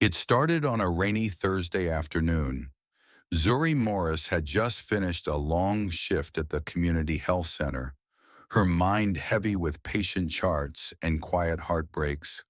It started on a rainy Thursday afternoon. Zuri Morris had just finished a long shift at the community health center, her mind heavy with patient charts and quiet heartbreaks.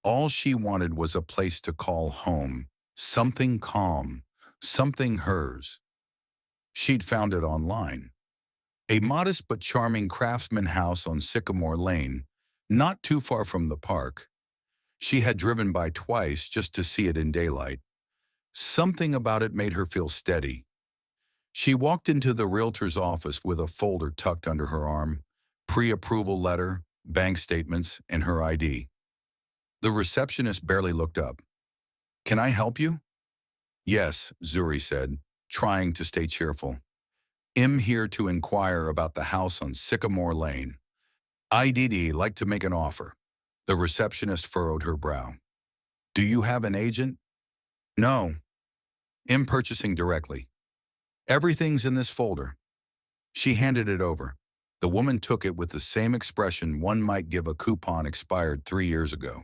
All she wanted was a place to call home, something calm, something hers. She'd found it online. A modest but charming craftsman house on Sycamore Lane, not too far from the park. She had driven by twice just to see it in daylight. Something about it made her feel steady. She walked into the realtor's office with a folder tucked under her arm, pre-approval letter, bank statements, and her ID. The receptionist barely looked up. "Can I help you?" "Yes," Zuri said, trying to stay cheerful. "I'm here to inquire about the house on Sycamore Lane. I'd like to make an offer." The receptionist furrowed her brow. "Do you have an agent?" "No. I'm purchasing directly. Everything's in this folder." She handed it over. The woman took it with the same expression one might give a coupon expired 3 years ago.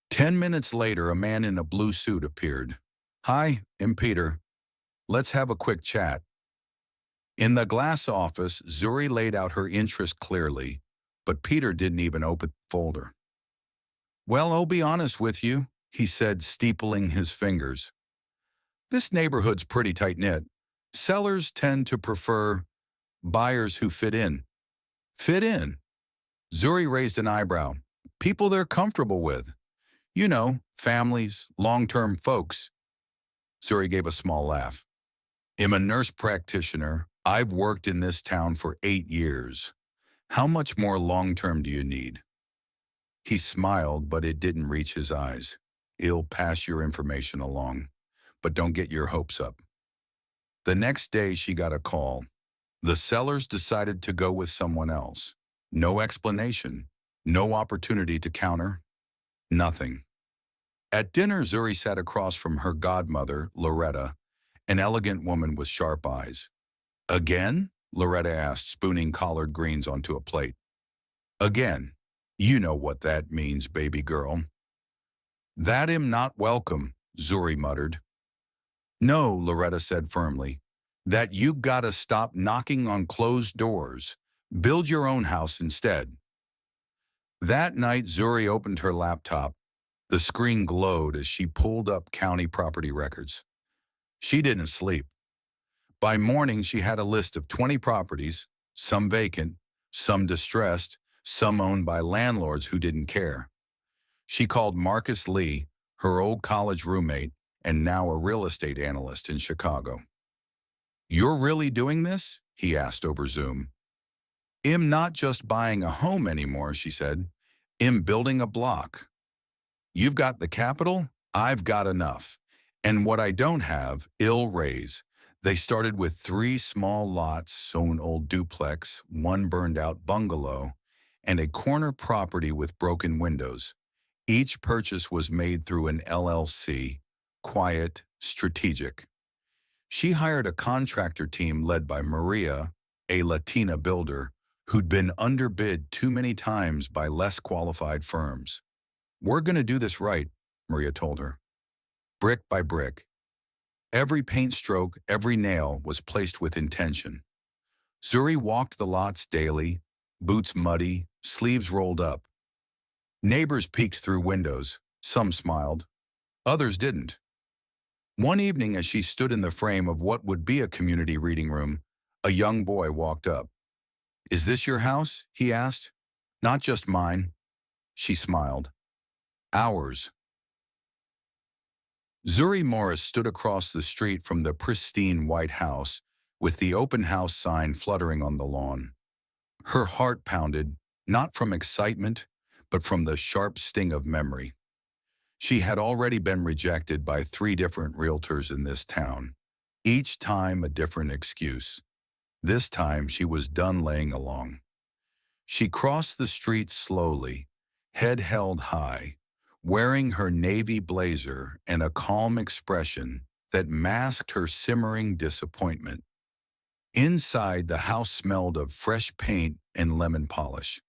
10 minutes later, a man in a blue suit appeared. "Hi, I'm Peter. Let's have a quick chat." In the glass office, Zuri laid out her interest clearly, but Peter didn't even open the folder. "Well, I'll be honest with you," he said, steepling his fingers. "This neighborhood's pretty tight-knit. Sellers tend to prefer buyers who fit in." "Fit in?" Zuri raised an eyebrow. "People they're comfortable with. You know, families, long-term folks." Zuri gave a small laugh. "I'm a nurse practitioner. I've worked in this town for 8 years. How much more long-term do you need?" He smiled, but it didn't reach his eyes. "I'll pass your information along, but don't get your hopes up." The next day she got a call. The sellers decided to go with someone else. No explanation, no opportunity to counter, nothing. At dinner, Zuri sat across from her godmother, Loretta, an elegant woman with sharp eyes. "Again?" Loretta asked, spooning collard greens onto a plate. "Again. You know what that means, baby girl." "That am not welcome," Zuri muttered. "No," Loretta said firmly. "That you gotta stop knocking on closed doors. Build your own house instead." That night, Zuri opened her laptop. The screen glowed as she pulled up county property records. She didn't sleep. By morning, she had a list of 20 properties, some vacant, some distressed, some owned by landlords who didn't care. She called Marcus Lee, her old college roommate, and now a real estate analyst in Chicago. "You're really doing this?" he asked over Zoom. "I'm not just buying a home anymore," she said. "I'm building a block. You've got the capital, I've got enough. And what I don't have, I'll raise." They started with 3 small lots, so an old duplex, one burned-out bungalow, and a corner property with broken windows. Each purchase was made through an LLC, quiet, strategic. She hired a contractor team led by Maria, a Latina builder, who'd been underbid too many times by less qualified firms. "We're going to do this right," Maria told her. Brick by brick. Every paint stroke, every nail was placed with intention. Zuri walked the lots daily, boots muddy, sleeves rolled up. Neighbors peeked through windows. Some smiled. Others didn't. One evening, as she stood in the frame of what would be a community reading room, a young boy walked up. "Is this your house?" he asked. "Not just mine." She smiled. "Ours." Zuri Morris stood across the street from the pristine white house with the open house sign fluttering on the lawn. Her heart pounded, not from excitement, but from the sharp sting of memory. She had already been rejected by 3 different realtors in this town, each time a different excuse. This time she was done laying along. She crossed the street slowly, head held high, wearing her navy blazer and a calm expression that masked her simmering disappointment. Inside, the house smelled of fresh paint and lemon polish.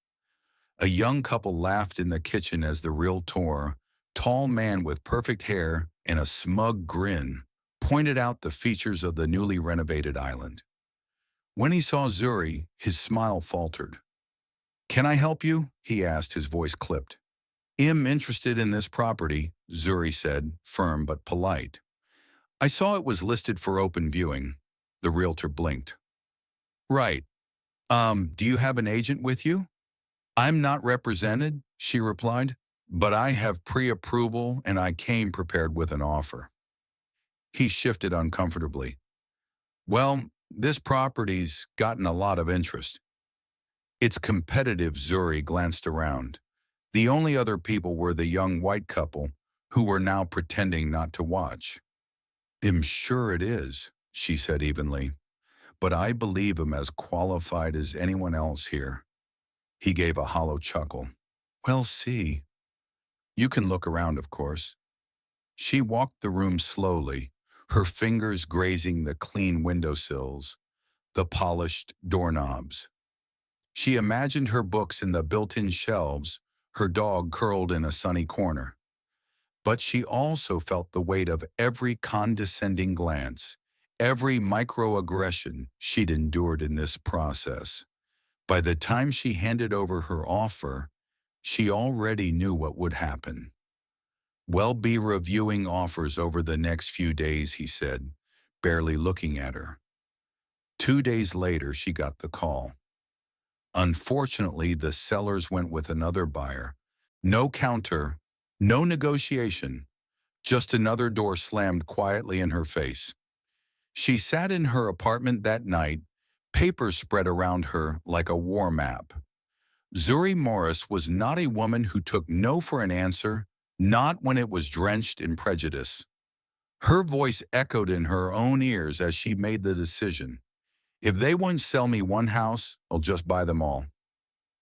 A young couple laughed in the kitchen as the realtor, Tall man with perfect hair and a smug grin pointed out the features of the newly renovated island. When he saw Zuri, his smile faltered. "Can I help you?" he asked, his voice clipped. "I'm interested in this property," Zuri said, firm but polite. "I saw it was listed for open viewing." The realtor blinked. "Right. Do you have an agent with you?" "I'm not represented," she replied, "but I have pre-approval and I came prepared with an offer." He shifted uncomfortably. "Well, this property's gotten a lot of interest." "It's competitive." Zuri glanced around. The only other people were the young white couple, who were now pretending not to watch. "I'm sure it is," she said evenly, "but I believe him as qualified as anyone else here." He gave a hollow chuckle. "We'll see. You can look around, of course." She walked the room slowly, her fingers grazing the clean windowsills, the polished doorknobs. She imagined her books in the built-in shelves, her dog curled in a sunny corner. But she also felt the weight of every condescending glance, every microaggression she'd endured in this process. By the time she handed over her offer, she already knew what would happen. "We'll be reviewing offers over the next few days," he said, barely looking at her. 2 days later, she got the call. Unfortunately, the sellers went with another buyer. No counter, no negotiation, just another door slammed quietly in her face. She sat in her apartment that night, papers spread around her like a war map. Zuri Morris was not a woman who took no for an answer, not when it was drenched in prejudice. Her voice echoed in her own ears as she made the decision. "If they won't sell me one house, I'll just buy them all."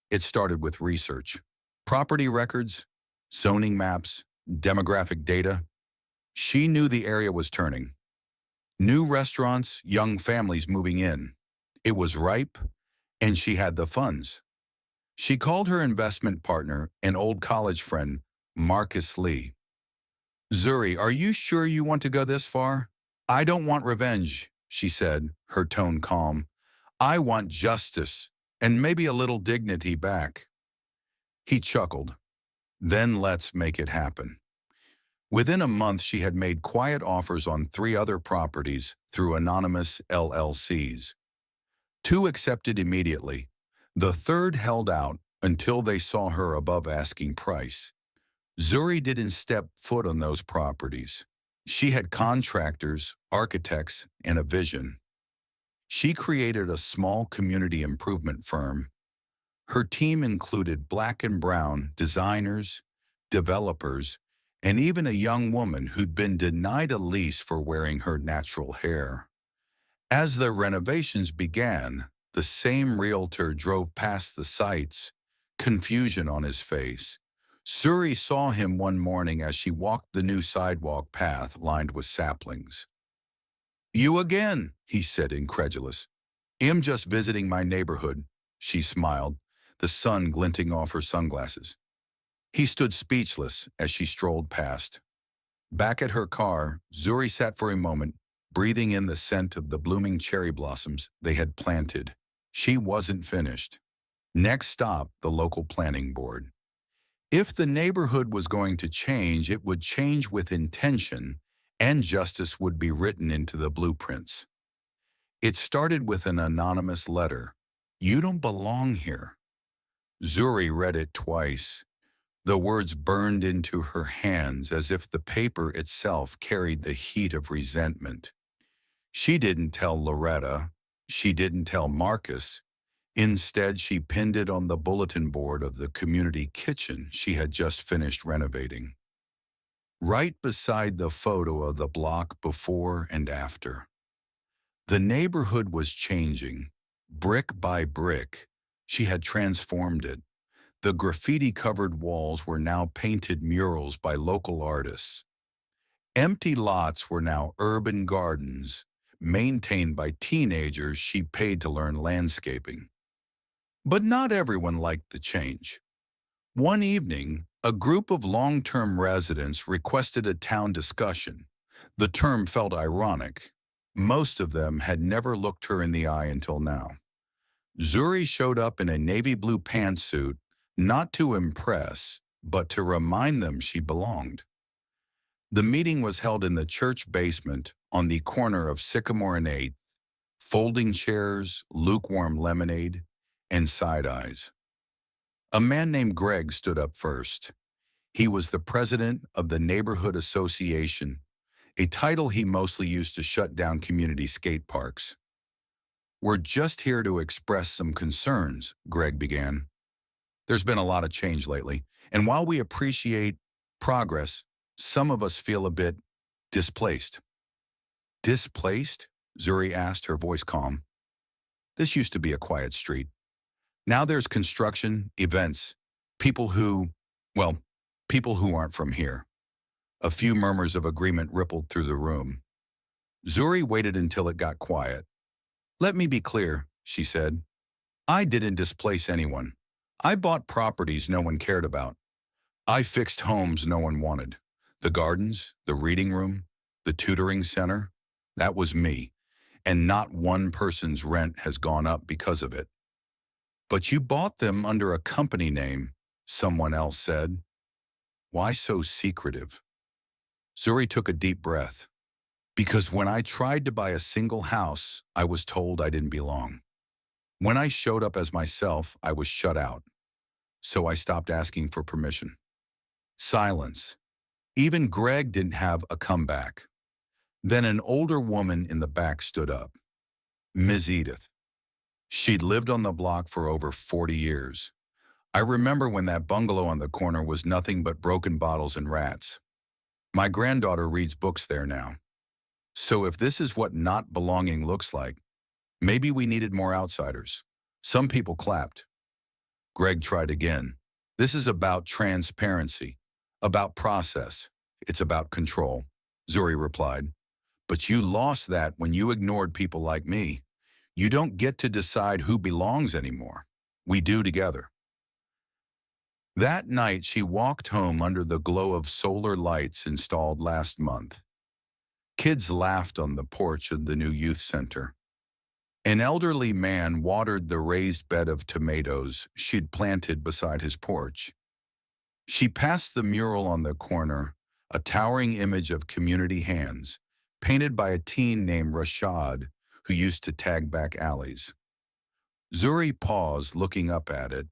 It started with research. Property records, zoning maps, demographic data. She knew the area was turning. New restaurants, young families moving in. It was ripe, and she had the funds. She called her investment partner, an old college friend, Marcus Lee. "Zuri, are you sure you want to go this far?" "I don't want revenge," she said, her tone calm. "I want justice, and maybe a little dignity back." He chuckled. "Then let's make it happen." Within a month, she had made quiet offers on 3 other properties through anonymous LLCs. 2 accepted immediately. The third held out until they saw her above asking price. Zuri didn't step foot on those properties. She had contractors, architects, and a vision. She created a small community improvement firm. Her team included black and brown designers, developers, and even a young woman who'd been denied a lease for wearing her natural hair. As the renovations began, the same realtor drove past the sites, confusion on his face. Zuri saw him one morning as she walked the new sidewalk path lined with saplings. "You again," he said, incredulous. "I'm just visiting my neighborhood," she smiled, the sun glinting off her sunglasses. He stood speechless as she strolled past. Back at her car, Zuri sat for a moment, breathing in the scent of the blooming cherry blossoms they had planted. She wasn't finished. Next stop, the local planning board. If the neighborhood was going to change, it would change with intention, and justice would be written into the blueprints. It started with an anonymous letter. "You don't belong here." Zuri read it twice. The words burned into her hands as if the paper itself carried the heat of resentment. She didn't tell Loretta. She didn't tell Marcus. Instead, she pinned it on the bulletin board of the community kitchen she had just finished renovating, right beside the photo of the block before and after. The neighborhood was changing, brick by brick. She had transformed it. The graffiti-covered walls were now painted murals by local artists. Empty lots were now urban gardens, maintained by teenagers she paid to learn landscaping. But not everyone liked the change. One evening, a group of long-term residents requested a town discussion. The term felt ironic. Most of them had never looked her in the eye until now. Zuri showed up in a navy blue pantsuit, not to impress, but to remind them she belonged. The meeting was held in the church basement on the corner of Sycamore and 8th, folding chairs, lukewarm lemonade, and side eyes. A man named Greg stood up first. He was the president of the Neighborhood Association, a title he mostly used to shut down community skate parks. "We're just here to express some concerns," Greg began. "There's been a lot of change lately, and while we appreciate progress, some of us feel a bit displaced." "Displaced?" Zuri asked, her voice calm. "This used to be a quiet street. Now there's construction, events, people who, well, people who aren't from here." A few murmurs of agreement rippled through the room. Zuri waited until it got quiet. "Let me be clear," she said. "I didn't displace anyone. I bought properties no one cared about. I fixed homes no one wanted. The gardens, the reading room, the tutoring center, that was me. And not one person's rent has gone up because of it." "But you bought them under a company name," someone else said. "Why so secretive?" Zuri took a deep breath. "Because when I tried to buy a single house, I was told I didn't belong. When I showed up as myself, I was shut out. So I stopped asking for permission." Silence. Even Greg didn't have a comeback. Then an older woman in the back stood up. Ms. Edith. She'd lived on the block for over 40 years. "I remember when that bungalow on the corner was nothing but broken bottles and rats. My granddaughter reads books there now. So if this is what not belonging looks like, maybe we needed more outsiders." Some people clapped. Greg tried again. "This is about transparency, about process. It's about control," Zuri replied. "But you lost that when you ignored people like me. You don't get to decide who belongs anymore. We do together." That night, she walked home under the glow of solar lights installed last month. Kids laughed on the porch of the new youth center. An elderly man watered the raised bed of tomatoes she'd planted beside his porch. She passed the mural on the corner, a towering image of community hands, painted by a teen named Rashad, who used to tag back alleys. Zuri paused, looking up at it.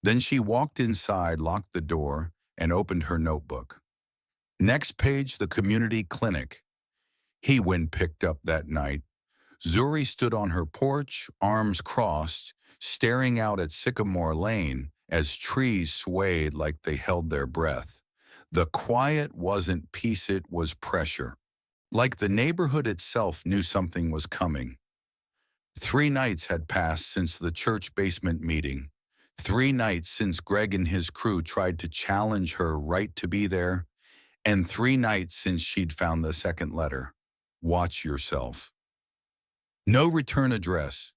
Then she walked inside, locked the door, and opened her notebook. Next page, the community clinic. He went picked up that night. Zuri stood on her porch, arms crossed, staring out at Sycamore Lane as trees swayed like they held their breath. The quiet wasn't peace, it was pressure. Like the neighborhood itself knew something was coming. 3 nights had passed since the church basement meeting. 3 nights since Greg and his crew tried to challenge her right to be there. And 3 nights since she'd found the second letter. "Watch yourself." No return address.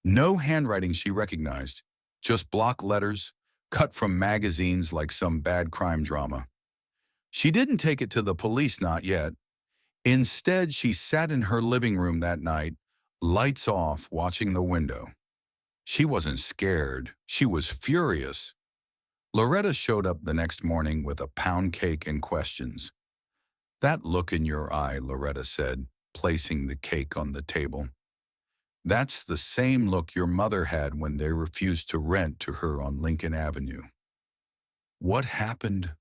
No handwriting she recognized. Just block letters, cut from magazines like some bad crime drama. She didn't take it to the police, not yet. Instead, she sat in her living room that night, lights off, watching the window. She wasn't scared. She was furious. Loretta showed up the next morning with a pound cake and questions. "That look in your eye," Loretta said, placing the cake on the table. "That's the same look your mother had when they refused to rent to her on Lincoln Avenue." "What happened?"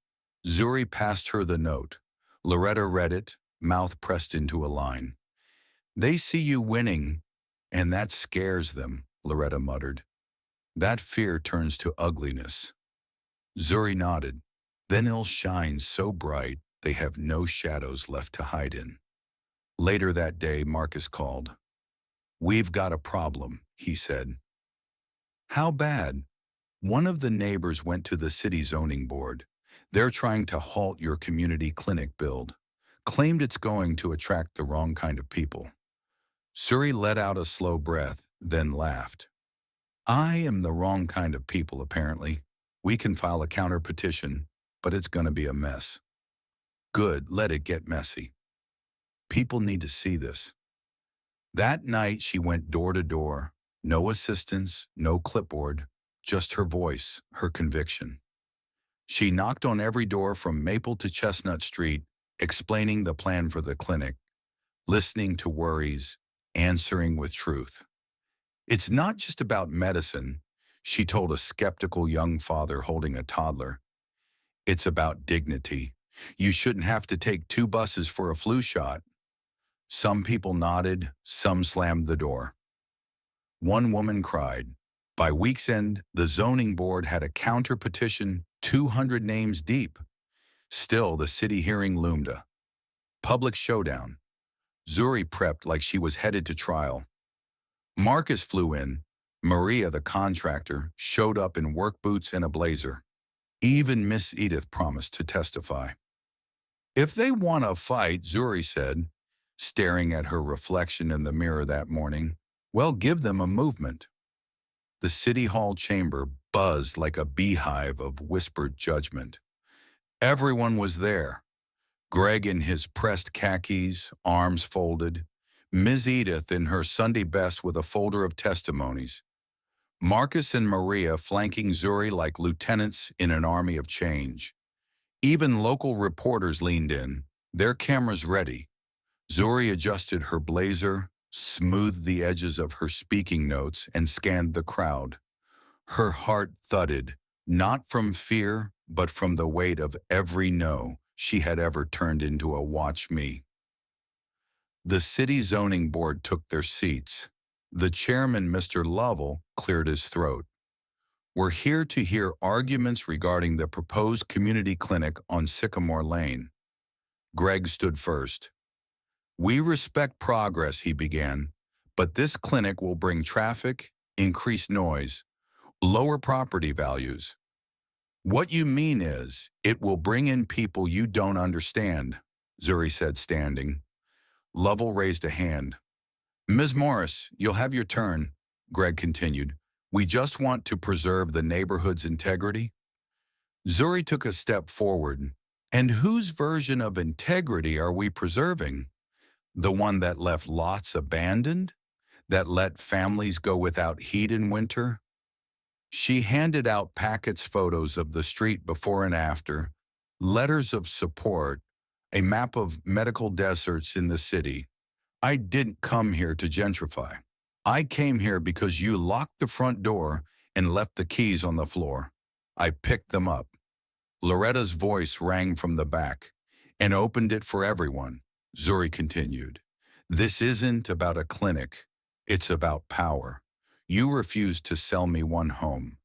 Zuri passed her the note. Loretta read it, mouth pressed into a line. "They see you winning, and that scares them," Loretta muttered. "That fear turns to ugliness." Zuri nodded. "Then it'll shine so bright they have no shadows left to hide in." Later that day, Marcus called. "We've got a problem," he said. "How bad?" "One of the neighbors went to the city zoning board. They're trying to halt your community clinic build. Claimed it's going to attract the wrong kind of people." Suri let out a slow breath, then laughed. "I am the wrong kind of people, apparently. We can file a counter petition, but it's going to be a mess. Good, let it get messy. People need to see this. That night, she went door to door. No assistants, no clipboard, just her voice, her conviction. She knocked on every door from Maple to Chestnut Street, explaining the plan for the clinic, listening to worries, answering with truth. It's not just about medicine, she told a skeptical young father holding a toddler. It's about dignity. You shouldn't have to take 2 buses for a flu shot. Some people nodded, some slammed the door. One woman cried. By week's end, the zoning board had a counter petition 200 names deep. Still, the city hearing loomed. A public showdown. Zuri prepped like she was headed to trial. Marcus flew in. Maria, the contractor, showed up in work boots and a blazer. Even Miss Edith promised to testify. If they want to fight, Zuri said, staring at her reflection in the mirror that morning, well, give them a movement. The city hall chamber buzzed like a beehive of whispered judgment. Everyone was there. Greg in his pressed khakis, arms folded. Ms. Edith in her Sunday best with a folder of testimonies. Marcus and Maria flanking Zuri like lieutenants in an army of change. Even local reporters leaned in, their cameras ready. Zuri adjusted her blazer, smoothed the edges of her speaking notes, and scanned the crowd. Her heart thudded, not from fear, but from the weight of every no she had ever turned into a watch me. The city zoning board took their seats. The chairman, Mr. Lovell, cleared his throat. We're here to hear arguments regarding the proposed community clinic on Sycamore Lane. Greg stood first. We respect progress, he began, but this clinic will bring traffic, increase noise, lower property values. What you mean is, it will bring in people you don't understand, Zuri said, standing. Lovell raised a hand. Ms. Morris, you'll have your turn, Greg continued. We just want to preserve the neighborhood's integrity. Zuri took a step forward. And whose version of integrity are we preserving? The one that left lots abandoned? That let families go without heat in winter? She handed out packets photos of the street before and after, letters of support, a map of medical deserts in the city. I didn't come here to gentrify. I came here because you locked the front door and left the keys on the floor. I picked them up. Loretta's voice rang from the back, and opened it for everyone. Zuri continued. This isn't about a clinic. It's about power. You refused to sell me one home.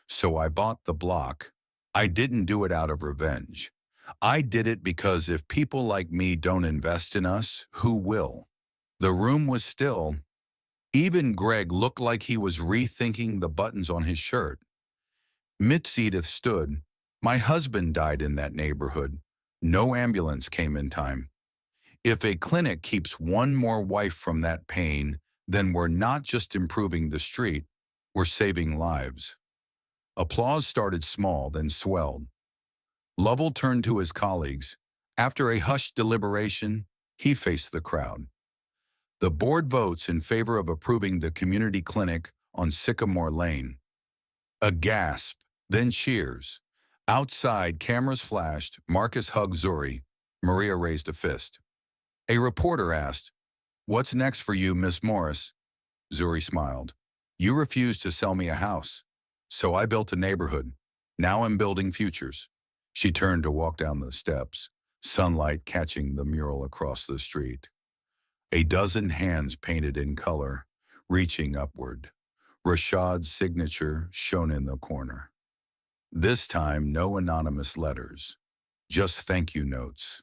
So I bought the block. I didn't do it out of revenge. I did it because if people like me don't invest in us, who will? The room was still. Even Greg looked like he was rethinking the buttons on his shirt. Miss Edith stood. My husband died in that neighborhood. No ambulance came in time. If a clinic keeps one more wife from that pain, then we're not just improving the street, we're saving lives. Applause started small, then swelled. Lovell turned to his colleagues. After a hushed deliberation, he faced the crowd. The board votes in favor of approving the community clinic on Sycamore Lane. A gasp, then cheers. Outside, cameras flashed. Marcus hugged Zuri. Maria raised a fist. A reporter asked, What's next for you, Miss Morris? Zuri smiled. You refused to sell me a house. So I built a neighborhood. Now I'm building futures. She turned to walk down the steps, sunlight catching the mural across the street. A dozen hands painted in color, reaching upward. Rashad's signature shown in the corner. This time, no anonymous letters, just thank you notes.